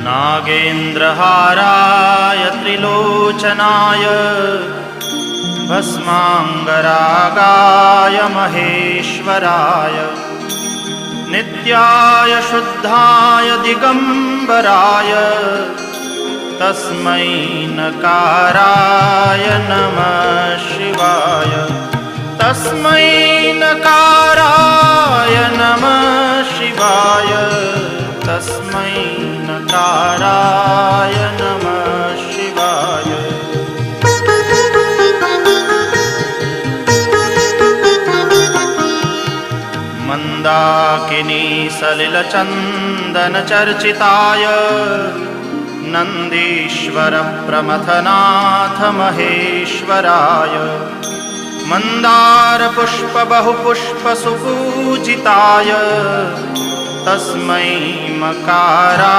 नागेन्द्रहाराय त्रिलोचनाय भस्माङ्गरागाय महेश्वराय नित्याय शुद्धाय दिगम्बराय तस्मै नकाराय नमः शिवाय। तस्मै नकाराय नमः शिवाय। तस्मै नकाराय नमः शिवाय। मन्दाकिनी सलिलचन्दनचर्चिताय नन्दीश्वर प्रमथनाथ महेश्वराय मन्दारपुष्प बहुपुष्प सुपूजिताय तस्मै मकाराय